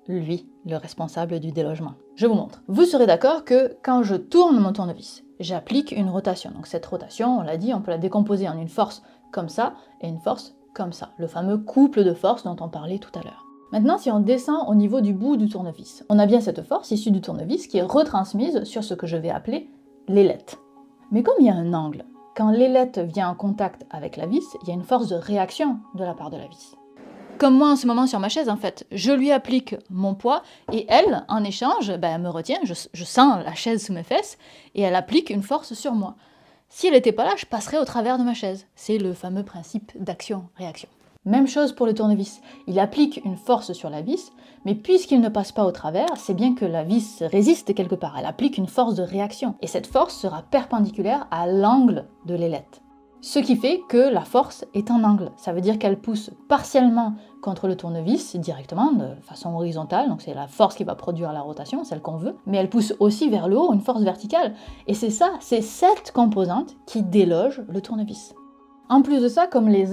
lui, le responsable du délogement. Je vous montre. Vous serez d'accord que quand je tourne mon tournevis, j'applique une rotation. Donc cette rotation, on l'a dit, on peut la décomposer en une force comme ça et une force comme ça. Le fameux couple de forces dont on parlait tout à l'heure. Maintenant, si on descend au niveau du bout du tournevis, on a bien cette force issue du tournevis qui est retransmise sur ce que je vais appeler l'ailette. Mais comme il y a un angle, quand l'ailette vient en contact avec la vis, il y a une force de réaction de la part de la vis. Comme moi en ce moment sur ma chaise en fait, je lui applique mon poids et elle, en échange, elle me retient, je sens la chaise sous mes fesses et elle applique une force sur moi. Si elle n'était pas là, je passerais au travers de ma chaise. C'est le fameux principe d'action-réaction. Même chose pour le tournevis. Il applique une force sur la vis, mais puisqu'il ne passe pas au travers, c'est bien que la vis résiste quelque part. Elle applique une force de réaction. Et cette force sera perpendiculaire à l'angle de l'ailette. Ce qui fait que la force est en angle. Ça veut dire qu'elle pousse partiellement contre le tournevis, directement, de façon horizontale, donc c'est la force qui va produire la rotation, celle qu'on veut, mais elle pousse aussi vers le haut, une force verticale. Et c'est ça, c'est cette composante qui déloge le tournevis. En plus de ça, comme les